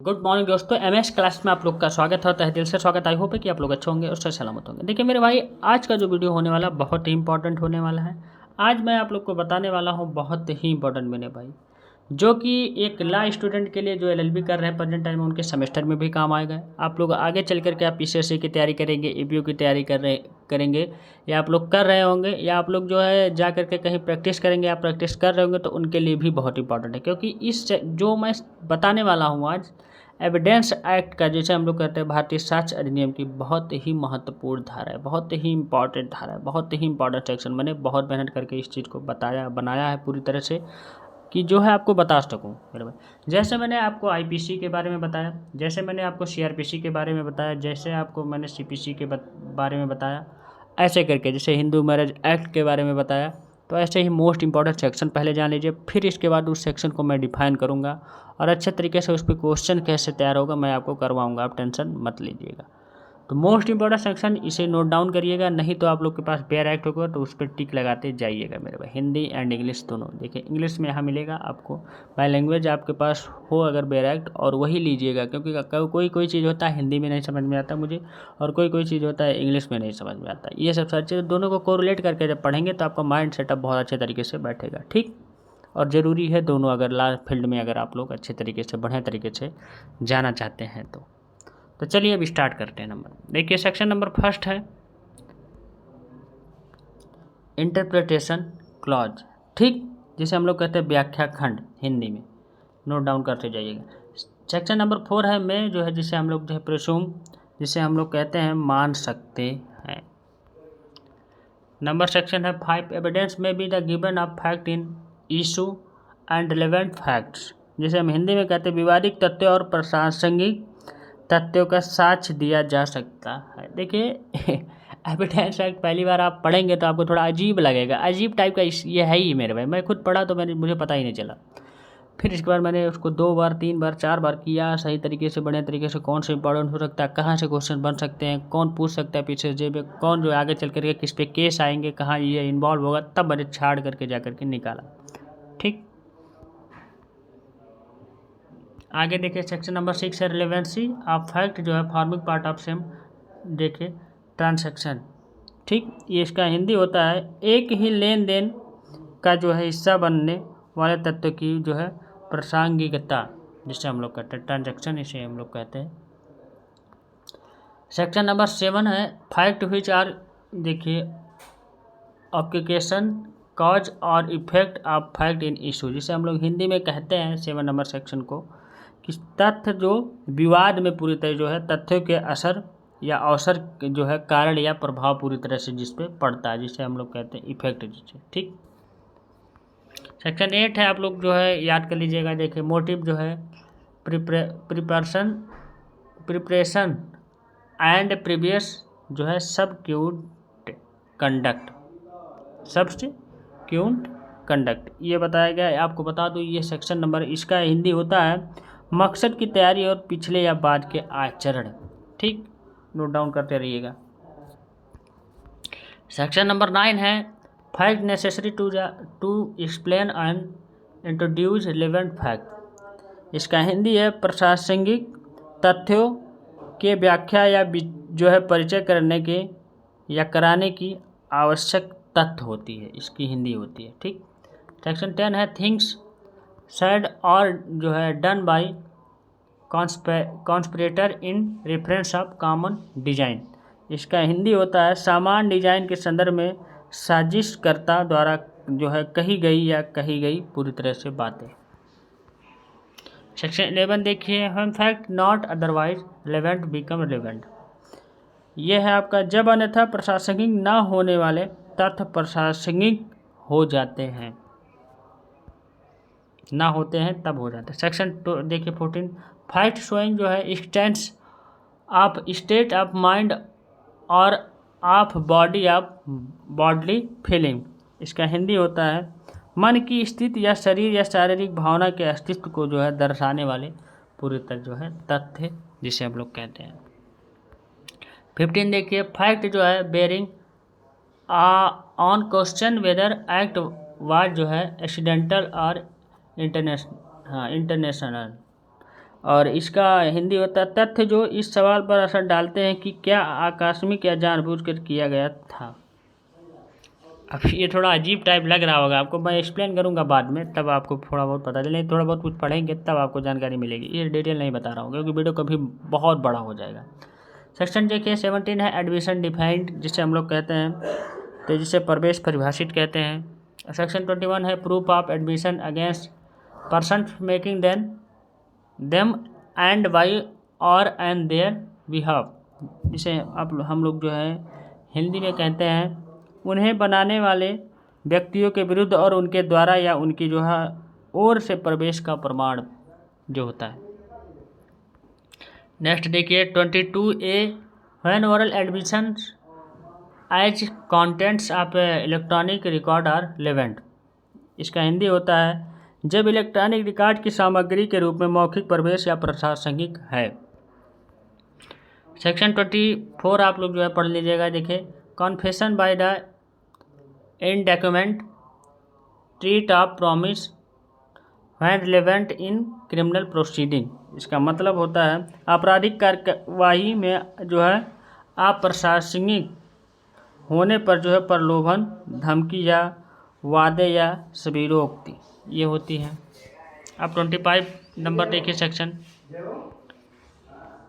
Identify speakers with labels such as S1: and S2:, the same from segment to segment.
S1: Good morning दोस्तों, MS class में आप लोग का स्वागत होता है। दिल से स्वागत। आई होप है कि आप लोग अच्छे होंगे और सही सलामत होंगे। देखिए मेरे भाई, आज का जो वीडियो होने वाला बहुत ही इंपॉर्टेंट होने वाला है। आज मैं आप लोग को बताने वाला हूँ बहुत ही इंपॉर्टेंट मेरे भाई, जो कि एक लॉ स्टूडेंट के लिए जो एलएलबी कर रहे हैं प्रेजेंट टाइम में, उनके सेमेस्टर में भी काम आएगा। आप लोग आगे चल करके आप पीसीएससी की तैयारी करेंगे, ईपीयू की तैयारी करेंगे, या आप लोग कर रहे होंगे, या आप लोग जो है जा करके कहीं प्रैक्टिस करेंगे या प्रैक्टिस कर रहे होंगे, तो उनके लिए भी बहुत इंपॉर्टेंट है। क्योंकि इस जो मैं बताने वाला हूँ आज, एविडेंस एक्ट का, जैसे हम लोग कहते हैं भारतीय साक्ष्य अधिनियम की, बहुत ही महत्वपूर्ण धारा है, बहुत ही इंपॉर्टेंट धारा है, बहुत ही इंपॉर्टेंट सेक्शन। मैंने बहुत मेहनत करके इस चीज़ को बनाया है पूरी तरह से, कि जो है आपको बता सकूँ मेरे भाई। जैसे मैंने आपको आईपीसी के बारे में बताया, जैसे मैंने आपको सीआरपीसी के बारे में बताया, जैसे आपको मैंने सीपीसी के बारे में बताया, ऐसे करके जैसे हिंदू मैरिज एक्ट के बारे में बताया, तो ऐसे ही मोस्ट इंपॉर्टेंट सेक्शन पहले जान लीजिए। फिर इसके बाद उस सेक्शन को मैं डिफाइन करूँगा और अच्छे तरीके से उस पर क्वेश्चन कैसे तैयार होगा मैं आपको करवाऊँगा, आप टेंशन मत लीजिएगा। तो मोस्ट इंपॉर्टेंट सेक्शन इसे नोट डाउन करिएगा, नहीं तो आप लोग के पास बेयर एक्ट होगा तो उस पर टिक लगाते जाइएगा मेरे भाई। हिंदी एंड इंग्लिश दोनों देखिए, इंग्लिश में यहाँ मिलेगा आपको, बाय लैंग्वेज आपके पास हो अगर बेयर एक्ट, और वही लीजिएगा। क्योंकि कोई चीज़ होता है हिंदी में नहीं समझ में आता मुझे, और कोई चीज़ होता है इंग्लिश में नहीं समझ में आता। ये सब सारी चीज़ें दोनों को कोरिलेट करके जब पढ़ेंगे तो आपका माइंड सेटअप बहुत अच्छे तरीके से बैठेगा, ठीक। और ज़रूरी है दोनों, अगर लॉ फील्ड में अगर आप लोग अच्छे तरीके से बढ़िया तरीके से जाना चाहते हैं तो चलिए अब स्टार्ट करते हैं। नंबर देखिए, सेक्शन नंबर फर्स्ट है इंटरप्रिटेशन क्लॉज, ठीक, जिसे हम लोग कहते हैं व्याख्या खंड हिंदी में, नोट डाउन करते जाइएगा। सेक्शन नंबर 4 है में जो है, जिसे हम लोग जो है प्रिज्यूम, जिसे हम लोग कहते हैं मान सकते हैं। नंबर सेक्शन है 5, एविडेंस में be the given of fact in issue and relevant facts, जिसे हम हिंदी में कहते हैं विवादित तथ्यों और प्रासंगिक तथ्यों का साक्ष्य दिया जा सकता है। देखिए एविडेंस एक्ट पहली बार आप पढ़ेंगे तो आपको थोड़ा अजीब लगेगा, अजीब टाइप का ये है ही मेरे भाई। मैं खुद पढ़ा तो मुझे पता ही नहीं चला। फिर इसके बाद मैंने उसको 2 बार 3 बार 4 बार किया सही तरीके से, बढ़िया तरीके से, कौन सा इंपॉर्टेंट हो सकता है, कहाँ से क्वेश्चन बन सकते हैं, कौन पूछ सकता है पीछे से, कौन जो आगे चल करके किस पे केस आएंगे, कहाँ ये इन्वॉल्व होगा, तब मैंने छाड़ करके जा करके निकाला, ठीक। आगे देखिए, सेक्शन नंबर 6 है रिलेवेंसी ऑफ फैक्ट, जो है फॉर्मिंग पार्ट ऑफ सेम, देखिए ट्रांसैक्शन, ठीक। ये इसका हिंदी होता है एक ही लेन देन का जो है हिस्सा बनने वाले तत्व की जो है प्रासंगिकता, जिसे हम लोग कहते हैं ट्रांजैक्शन, इसे हम लोग कहते हैं। सेक्शन नंबर 7 है फैक्ट विच आर, देखिए ऑप्लिकेशन कॉज और effect of fact in issue, जिसे हम लोग हिंदी में कहते हैं 7 नंबर सेक्शन को, कि तथ्य जो विवाद में पूरी तरह जो है तथ्यों के असर या अवसर जो है कारण या प्रभाव पूरी तरह से जिस पे पड़ता है, जिसे हम लोग कहते हैं इफेक्ट, जिसे, ठीक। सेक्शन 8 है, आप लोग जो है याद कर लीजिएगा। देखिए मोटिव जो है प्रिपरेशन एंड प्रीवियस जो है सबक्यूट कंडक्ट, सब्स्टिट्यूट कंडक्ट, ये बताया गया है। आपको बता दूं ये सेक्शन नंबर, इसका हिंदी होता है मकसद की तैयारी और पिछले या बाद के आचरण, ठीक, नोट डाउन करते रहिएगा। सेक्शन नंबर 9 है fact necessary to explain and introduce relevant fact, इसका हिंदी है प्रासंगिक तथ्यों के व्याख्या या जो है परिचय करने के या कराने की आवश्यक तथ्य होती है, इसकी हिंदी होती है, ठीक। सेक्शन 10 है थिंग्स सेड और जो है done by conspirator in reference of common design, इसका हिंदी होता है सामान्य डिजाइन के संदर्भ में साजिशकर्ता द्वारा जो है कही गई पूरी तरह से बातें। सेक्शन 11 देखिए, when fact not otherwise relevant become relevant, यह है आपका जब अन्यथा प्रासंगिक न होने वाले तथ्य प्रासंगिक हो जाते हैं, ना होते हैं तब हो जाते हैं। सेक्शन देखिए 14, फैक्ट शोइंग जो है existence of state of mind और of body of bodily feeling, इसका हिंदी होता है मन की स्थिति या शरीर या शारीरिक भावना के अस्तित्व को जो है दर्शाने वाले पूरी तरह जो है तथ्य, जिसे हम लोग कहते हैं। 15 देखिए, फैक्ट जो है bearing on question whether act was जो है एक्सीडेंटल और इंटरनेशनल, और इसका हिंदी होता है तथ्य जो इस सवाल पर असर डालते हैं कि क्या आकस्मिक या जानबूझकर किया गया था। अब ये थोड़ा अजीब टाइप लग रहा होगा आपको, मैं एक्सप्लेन करूंगा बाद में, तब आपको थोड़ा बहुत पता चले, थोड़ा बहुत कुछ पढ़ेंगे तब आपको जानकारी मिलेगी, ये डिटेल नहीं बता रहा हूँ क्योंकि वीडियो कभी बहुत बड़ा हो जाएगा। सेक्शन देखिए 17 है एडमिशन डिफाइंड, जिसे हम लोग कहते हैं तो जिसे प्रवेश परिभाषित कहते हैं। सेक्शन 21 है proof of admission against person making them and by और एंड देयर बिहाफ, जिसे आप हम लोग जो है हिंदी में कहते हैं उन्हें बनाने वाले व्यक्तियों के विरुद्ध और उनके द्वारा या उनकी जो है ओर से प्रवेश का प्रमाण जो होता है। नेक्स्ट देखिए 22A when oral admission as contents of electronic record are relevant, इसका हिंदी होता है जब इलेक्ट्रॉनिक रिकॉर्ड की सामग्री के रूप में मौखिक प्रवेश या प्रासंगिक है। सेक्शन 24 आप लोग जो है पढ़ लीजिएगा। देखिए confession by the in document treat of promise when relevant in criminal proceeding, इसका मतलब होता है आपराधिक कार्यवाही में जो है अप्रशासनिक होने पर जो है प्रलोभन, धमकी या वादे या सबीरोक्ति ये होती है। अब 25 नंबर देखिए सेक्शन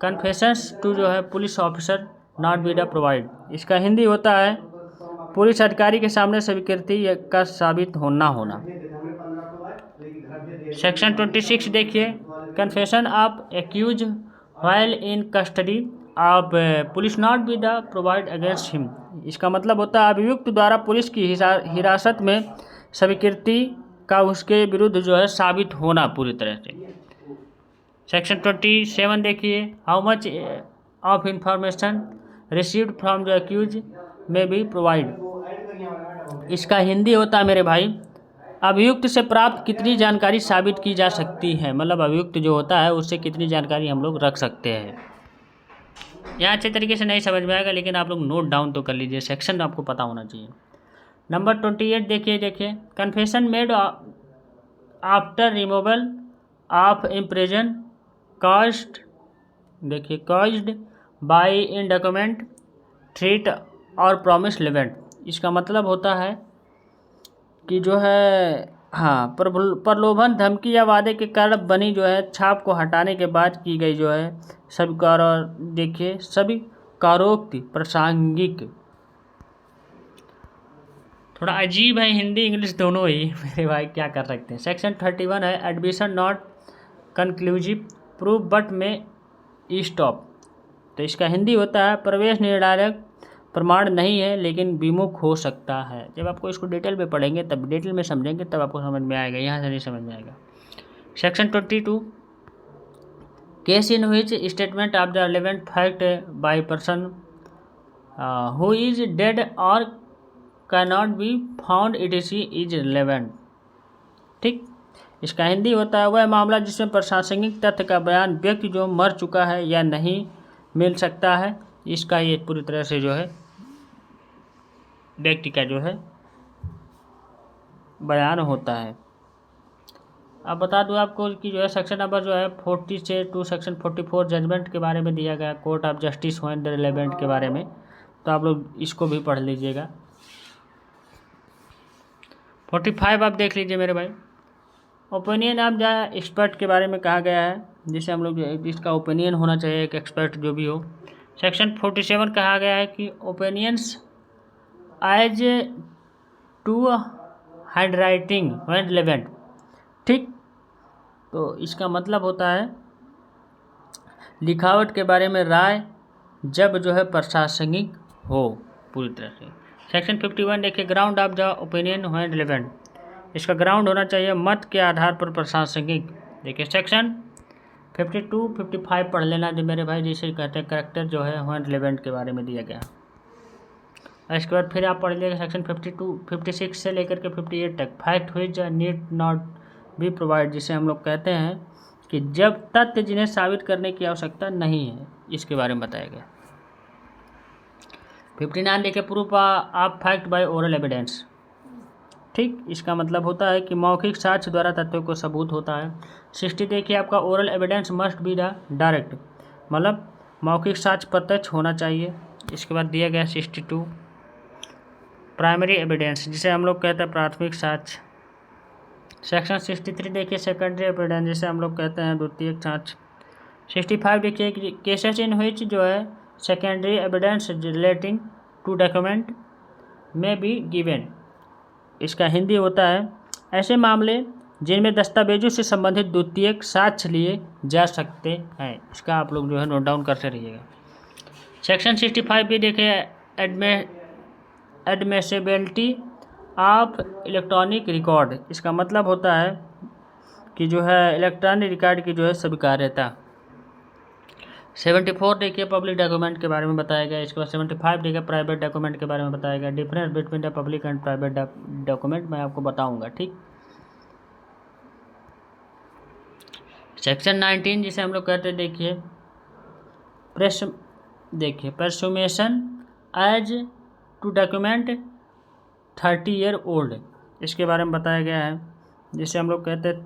S1: कन्फेशंस टू जो है police officer not be the provide, इसका हिंदी होता है पुलिस अधिकारी के सामने स्वीकृति का साबित होना होना। सेक्शन 26 देखिए confession of accused while in custody of police not be the provide against him, इसका मतलब होता है अभियुक्त द्वारा पुलिस की हिरासत में स्वीकृति का उसके विरुद्ध जो है साबित होना पूरी तरह से। सेक्शन 27 देखिए how much of information received from the accused may be provide, इसका हिंदी होता है मेरे भाई अभियुक्त से प्राप्त कितनी जानकारी साबित की जा सकती है, मतलब अभियुक्त जो होता है उससे कितनी जानकारी हम लोग रख सकते हैं। यहाँ अच्छे तरीके से नहीं समझ में आएगा लेकिन आप लोग नोट डाउन तो कर लीजिए, सेक्शन आपको पता होना चाहिए। नंबर 28 देखिए confession made after removal of impression caused, देखिए caused by inducement threat और प्रॉमिस लिवेंट, इसका मतलब होता है कि जो है हाँ प्रलोभन, धमकी या वादे के कारण बनी जो है छाप को हटाने के बाद की गई जो है सभी देखिए सभी कारोक्ति प्रासंगिक, थोड़ा अजीब है हिंदी इंग्लिश दोनों ही मेरे भाई क्या कर सकते हैं। सेक्शन 31 है admission not conclusive proof but में स्टॉप, तो इसका हिंदी होता है प्रवेश निर्णायक प्रमाण नहीं है लेकिन विमुख हो सकता है। जब आपको इसको डिटेल में पढ़ेंगे तब डिटेल में समझेंगे तब आपको समझ में आएगा, यहाँ से नहीं समझ में आएगा। Section 22 case in which statement of the relevant fact by person who is dead और can not be found etc is relevant, ठीक। इसका हिंदी होता है वह मामला जिसमें प्रासंगिक तथ्य का बयान व्यक्ति जो मर चुका है या नहीं मिल सकता है, इसका ये पूरी तरह से जो है व्यक्ति का जो है बयान होता है। अब बता दूं आपको कि जो है सेक्शन नंबर जो है 40 से टू सेक्शन 44 जजमेंट के बारे में दिया गया, court of justice when the relevant के बारे में, तो आप लोग इसको भी पढ़ लीजिएगा। 45 आप देख लीजिए मेरे भाई ओपिनियन ऑफ द एक्सपर्ट के बारे में कहा गया है, जिसे हम लोग इसका ओपिनियन होना चाहिए एक एक्सपर्ट जो भी हो। सेक्शन 47 कहा गया है कि opinions as to hand writing when relevant, ठीक। तो इसका मतलब होता है लिखावट के बारे में राय जब जो है प्रासंगिक हो पूरी तरह से। सेक्शन 51 देखिए ground of the opinion when relevant, इसका ग्राउंड होना चाहिए मत के आधार पर प्रासंगिक। देखिए सेक्शन 52, 55 पढ़ लेना जो मेरे भाई, जिसे कहते हैं करेक्टर जो है व्हेन रिलेवेंट के बारे में दिया गया। इसके बाद फिर आप पढ़ लीजिएगा सेक्शन 52, 56 से लेकर के 58 तक fact which need not be provide, जिसे हम लोग कहते हैं कि जब तथ्य जिन्हें साबित करने की आवश्यकता नहीं है, इसके बारे में बताया गया। 59 देखिए proof of fact by oral evidence, ठीक, इसका मतलब होता है कि मौखिक साक्ष्य द्वारा तथ्यों को सबूत होता है। 60 देखिए आपका oral evidence must be the direct, मतलब मौखिक साक्ष्य प्रत्यक्ष होना चाहिए। इसके बाद दिया गया 62 प्राइमरी एविडेंस, जिसे हम लोग कहते हैं प्राथमिक साक्ष्य। सेक्शन 63 देखिए सेकेंडरी एविडेंस, जिसे हम लोग कहते हैं द्वितीयक साक्ष्य। 65 देखिए केसेस इन विच जो है secondary evidence relating to document may be given, इसका हिंदी होता है ऐसे मामले जिनमें दस्तावेजों से संबंधित द्वितीयक साक्ष्य लिए जा सकते हैं। इसका आप लोग जो है नोट डाउन करते रहिएगा। सेक्शन 65 भी देखिए एडमिसिबिलिटी ऑफ इलेक्ट्रॉनिक रिकॉर्ड, इसका मतलब होता है कि जो है इलेक्ट्रॉनिक रिकॉर्ड की जो है स्वीकार्यता। 74 देखिए पब्लिक डॉक्यूमेंट के बारे में बताया गया। इसके बाद 75 देखिए प्राइवेट डॉक्यूमेंट के बारे में बताया गया। Difference between the public and private document मैं आपको बताऊंगा, ठीक। सेक्शन 19 जिसे हम लोग कहते हैं देखिए presumption as to document 30 year old, इसके बारे में बताया गया है, जिसे हम लोग कहते हैं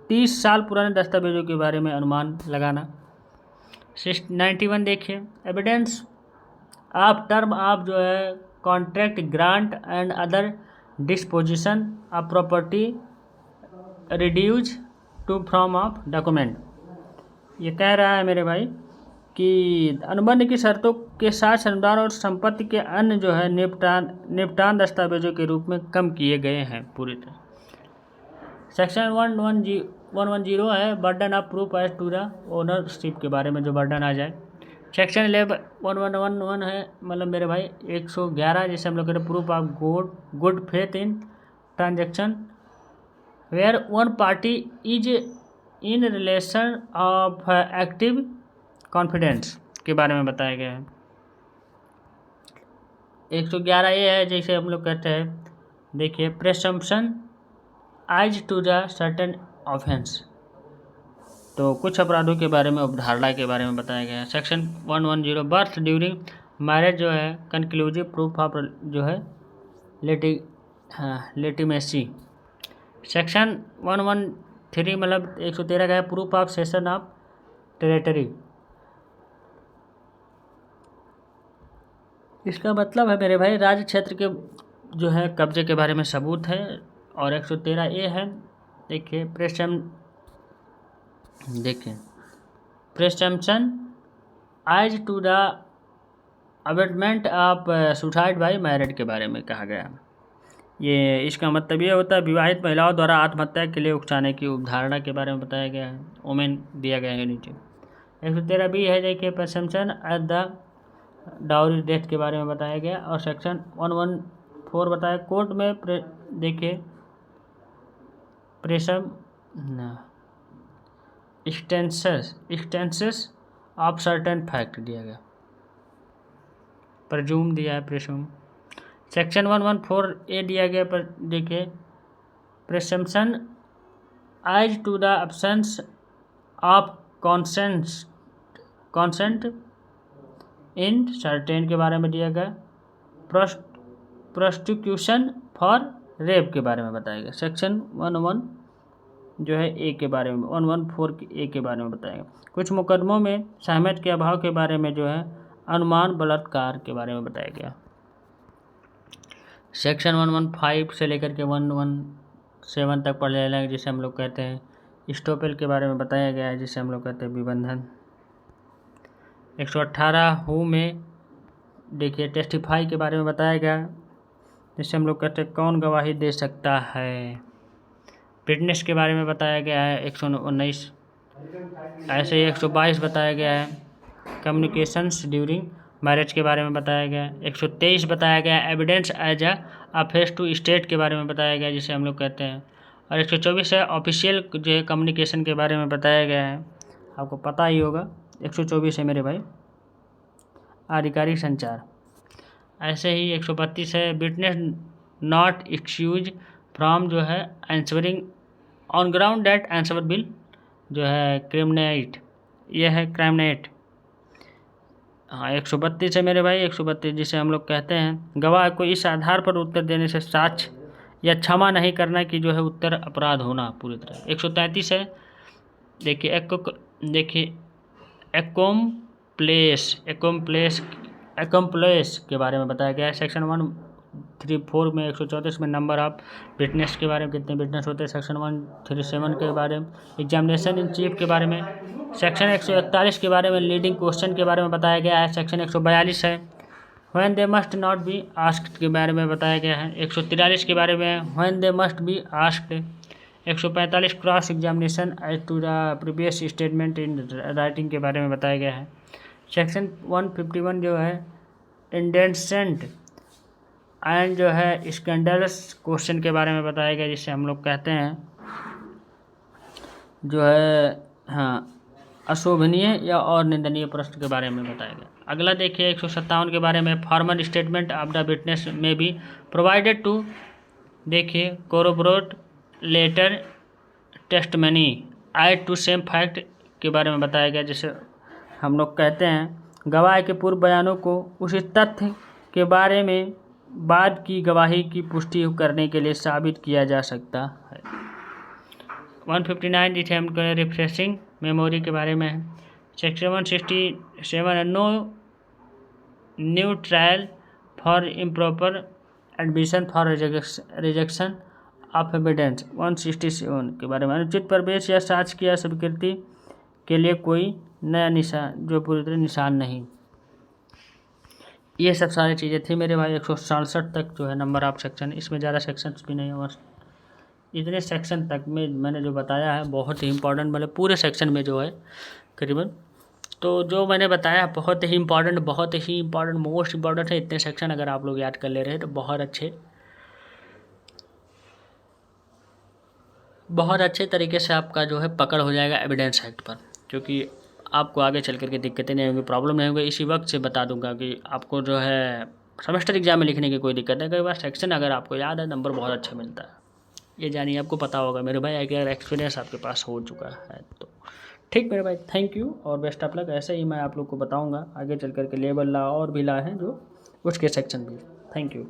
S1: 30 साल पुराने दस्तावेजों के बारे में अनुमान लगाना। 91 देखिए एविडेंस ऑफ टर्म ऑफ जो है contract grant and other disposition of property reduce to form of document, ये कह रहा है मेरे भाई कि अनुबंध की शर्तों के साथ अनुदान और संपत्ति के अन्य जो है निपटान दस्तावेजों के रूप में कम किए गए हैं पूरी तरह। सेक्शन 110 है burden of proof as to the ownership के बारे में जो बर्डन आ जाए। सेक्शन 11 है मतलब मेरे भाई 111 जिसे हम लोग कहते हैं proof of good faith in transaction where one party is in relation of active confidence के बारे में बताया गया है। 111 ये है जैसे हम लोग कहते हैं देखिए presumption as to the certain offence, तो कुछ अपराधों के बारे में उपधारणा के बारे में बताया गया है। सेक्शन 110 बर्थ ड्यूरिंग मैरिज जो है कंक्लूसिव प्रूफ ऑफ जो है लेटिमेसी। सेक्शन 113 मतलब 113 का है proof of session of territory, इसका मतलब है मेरे भाई राज्य क्षेत्र के जो है कब्जे के बारे में सबूत है। और 113 ए है देखिए presumption as to the abetment of suicide by married के बारे में कहा गया। ये इसका मतलब ये होता है विवाहित महिलाओं द्वारा आत्महत्या के लिए उकसाने की उपधारणा के बारे में बताया गया है। ओमेन दिया गया है नीचे। 113 बी है देखिए प्रेसम्पशन एट द डाउरी डेथ के बारे में बताया गया। और सेक्शन 114 बताया कोर्ट में देखिए प्रेसम एक्सटेंसेस ऑफ सर्टेन फैक्ट दिया गया, प्रजूम दिया है प्रेसुम। सेक्शन 114 ए दिया गया पर देखिए presumption as to the absence of consent in certain के बारे में दिया गया। प्रोस्टिक्यूशन फॉर रेप के बारे में बताया गया। सेक्शन 11 जो है ए के बारे में 114 ए के बारे में बताया गया। कुछ मुकदमों में सहमति के अभाव के बारे में जो है अनुमान बलात्कार के बारे में बताया गया। सेक्शन 115 से लेकर के 117 तक पढ़ लेना जिसे हम लोग कहते हैं स्टॉपेल के बारे में बताया गया है, जिसे हम लोग कहते हैं विबंधन। 118 हु में देखिए टेस्टिफाई के बारे में बताया गया, जिसे हम लोग कहते हैं कौन गवाही दे सकता है। फिटनेस के बारे में बताया गया है 119। ऐसे ही 122 बताया गया है कम्युनिकेशंस ड्यूरिंग मैरिज के बारे में बताया गया। 123 बताया गया evidence as a face to state के बारे में बताया गया, जिसे हम लोग कहते हैं। और 124 है ऑफिशियल जो है कम्युनिकेशन के बारे में बताया गया है, आपको पता ही होगा 124 है मेरे भाई आधिकारिक संचार। ऐसे ही 132 है विटनेस नॉट एक्सक्यूज फ्रॉम जो है answering on ground that answer will जो है क्रिमिनेट, यह है क्राइमनेट। हाँ 132 है मेरे भाई 132 जिसे हम लोग कहते हैं गवाह को इस आधार पर उत्तर देने से साक्ष्य या क्षमा नहीं करना की जो है उत्तर अपराध होना पूरी तरह। 133 है, देखिए एकोम्प्लेस के बारे में बताया गया है। सेक्शन 134 में 134 में नंबर ऑफ विटनेस के बारे में, कितने विटनेस होते हैं। सेक्शन 137 के बारे में एग्जामिनेशन इन चीफ के बारे में। सेक्शन 141 के बारे में लीडिंग क्वेश्चन के बारे में बताया गया है। सेक्शन 142 है when they must not be asked के बारे में बताया गया है। 143 के बारे में when they must be asked. 145 cross examination as to the previous statement in writing के बारे में बताया गया है। सेक्शन 151 जो है इंडेंसेंट एंड जो है स्कैंडलस क्वेश्चन के बारे में बताया गया, जिसे हम लोग कहते हैं जो है हाँ अशोभनीय या और निंदनीय प्रश्न के बारे में बताया गया। अगला देखिए 157 के बारे में formal statement of the witness may be provided to, देखिए corroborate later testimony as to same fact के बारे में बताया गया, जिसे हम लोग कहते हैं गवाह के पूर्व बयानों को उसी तथ्य के बारे में बाद की गवाही की पुष्टि करने के लिए साबित किया जा सकता है। 159 अटेम्प्ट रिफ्रेशिंग मेमोरी के बारे में है। Section 167 no new trial for improper admission for rejection of evidence. 167 के बारे में अनुचित प्रवेश या साक्ष्य की अस्वीकृति के लिए कोई नया निशान, जो पूरी तरह निशान नहीं। ये सब सारी चीज़ें थी मेरे भाई। 167 तक जो है नंबर ऑफ सेक्शन, इसमें ज़्यादा सेक्शंस भी नहीं है, बस इतने सेक्शन तक में मैंने जो बताया है बहुत ही इंपॉर्टेंट, मतलब पूरे सेक्शन में जो है करीबन, तो जो मैंने बताया बहुत ही इंपॉर्टेंट मोस्ट इंपॉर्टेंट है। इतने सेक्शन अगर आप लोग याद कर ले रहे हैं तो बहुत अच्छे तरीके से आपका जो है पकड़ हो जाएगा एविडेंस एक्ट पर, क्योंकि आपको आगे चल करके दिक्कतें नहीं होंगी, प्रॉब्लम नहीं होगी। इसी वक्त से बता दूंगा कि आपको जो है सेमेस्टर एग्जाम में लिखने की कोई दिक्कत नहीं। कई बार सेक्शन अगर आपको याद है नंबर बहुत अच्छा मिलता है, ये जानिए, आपको पता होगा मेरे भाई, अगर एक्सपीरियंस आपके पास हो चुका है तो। ठीक मेरे भाई, थैंक यू और बेस्ट ऑफ लक। ऐसे ही मैं आप लोग को बताऊंगा आगे चल करके लेवल ला और भी ला हैं जो उसके सेक्शन भी। Thank you.